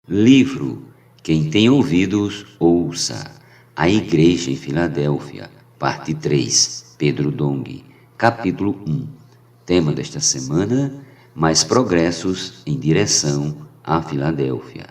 Livro Quem tem ouvidos, ouça. A Igreja em Filadélfia, parte 3, Pedro Dong, capítulo 1. Tema desta semana: mais progressos em direção à Filadélfia.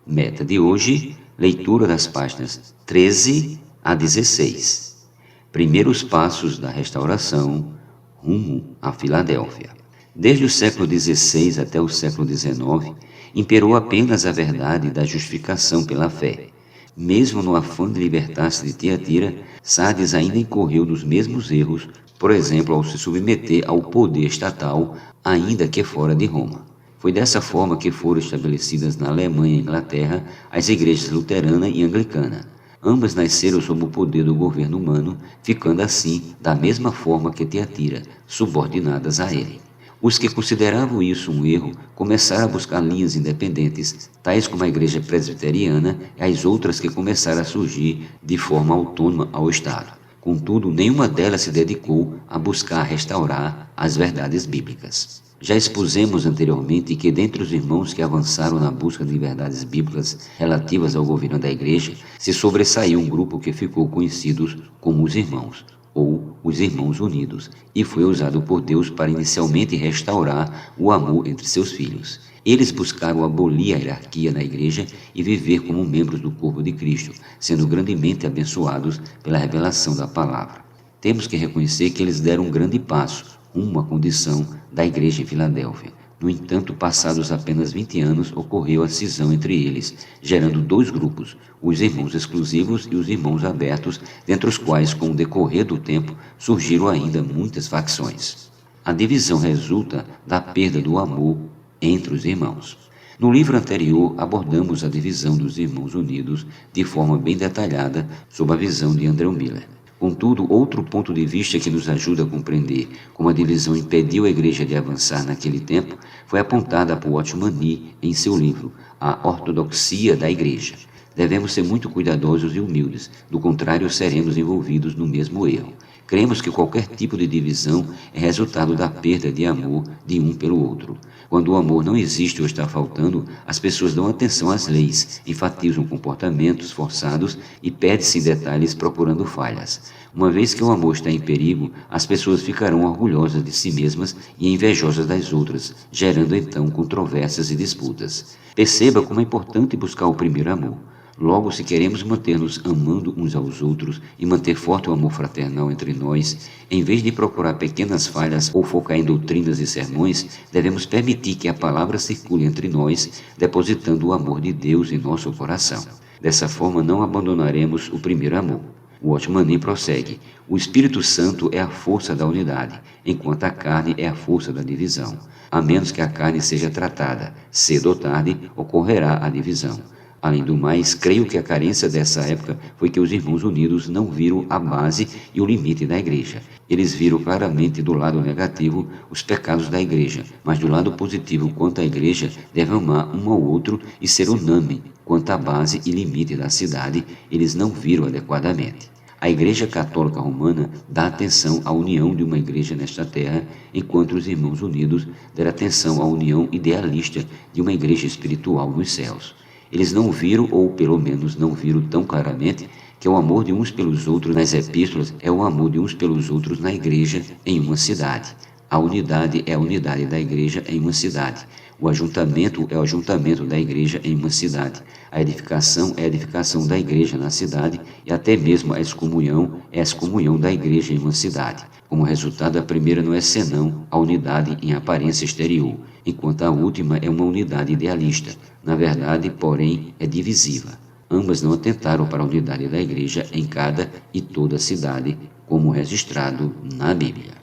Meta de hoje: leitura das páginas 13 a 16. Primeiros passos da restauração rumo à Filadélfia. Desde o século XVI até o século XIX, imperou apenas a verdade da justificação pela fé. Mesmo no afã de libertar-se de Tiatira, Sardes ainda incorreu nos mesmos erros, por exemplo, ao se submeter ao poder estatal, ainda que fora de Roma. Foi dessa forma que foram estabelecidas na Alemanha e Inglaterra as igrejas luterana e anglicana. Ambas nasceram sob o poder do governo humano, ficando assim da mesma forma que Tiatira, subordinadas a ele. Os que consideravam isso um erro começaram a buscar linhas independentes, tais como a igreja presbiteriana e as outras que começaram a surgir de forma autônoma ao Estado. Contudo, nenhuma delas se dedicou a buscar restaurar as verdades bíblicas. Já expusemos anteriormente que dentre os irmãos que avançaram na busca de verdades bíblicas relativas ao governo da igreja, se sobressaiu um grupo que ficou conhecido como os irmãos, ou os Irmãos Unidos, e foi usado por Deus para inicialmente restaurar o amor entre seus filhos. Eles buscaram abolir a hierarquia na igreja e viver como membros do corpo de Cristo, sendo grandemente abençoados pela revelação da palavra. Temos que reconhecer que eles deram um grande passo, uma condição da igreja em Filadélfia. No entanto, passados apenas 20 anos, ocorreu a cisão entre eles, gerando dois grupos, os irmãos exclusivos e os irmãos abertos, dentre os quais, com o decorrer do tempo, surgiram ainda muitas facções. A divisão resulta da perda do amor entre os irmãos. No livro anterior, abordamos a divisão dos Irmãos Unidos de forma bem detalhada sob a visão de Andrew Miller. Contudo, outro ponto de vista que nos ajuda a compreender como a divisão impediu a igreja de avançar naquele tempo foi apontada por Watchman Nee em seu livro A Ortodoxia da Igreja. Devemos ser muito cuidadosos e humildes, do contrário seremos envolvidos no mesmo erro. Cremos que qualquer tipo de divisão é resultado da perda de amor de um pelo outro. Quando o amor não existe ou está faltando, as pessoas dão atenção às leis, enfatizam comportamentos forçados e perdem-se em detalhes procurando falhas. Uma vez que o amor está em perigo, as pessoas ficarão orgulhosas de si mesmas e invejosas das outras, gerando então controvérsias e disputas. Perceba como é importante buscar o primeiro amor. Logo, se queremos manter-nos amando uns aos outros e manter forte o amor fraternal entre nós, em vez de procurar pequenas falhas ou focar em doutrinas e sermões, devemos permitir que a palavra circule entre nós, depositando o amor de Deus em nosso coração. Dessa forma, não abandonaremos o primeiro amor. O Watchman Nee prossegue: o Espírito Santo é a força da unidade, enquanto a carne é a força da divisão. A menos que a carne seja tratada, cedo ou tarde ocorrerá a divisão. Além do mais, creio que a carência dessa época foi que os Irmãos Unidos não viram a base e o limite da igreja. Eles viram claramente do lado negativo os pecados da igreja, mas do lado positivo quanto à igreja deve amar um ao outro e ser unânime quanto à base e limite da cidade, eles não viram adequadamente. A Igreja Católica Romana dá atenção à união de uma igreja nesta terra, enquanto os Irmãos Unidos deram atenção à união idealista de uma igreja espiritual nos céus. Eles não viram, ou pelo menos não viram tão claramente, que o amor de uns pelos outros nas epístolas é o amor de uns pelos outros na igreja em uma cidade. A unidade é a unidade da igreja em uma cidade. O ajuntamento é o ajuntamento da igreja em uma cidade. A edificação é a edificação da igreja na cidade e até mesmo a excomunhão é a excomunhão da igreja em uma cidade. Como resultado, a primeira não é senão a unidade em aparência exterior, enquanto a última é uma unidade idealista. Na verdade, porém, é divisiva. Ambas não atentaram para a unidade da igreja em cada e toda cidade, como registrado na Bíblia.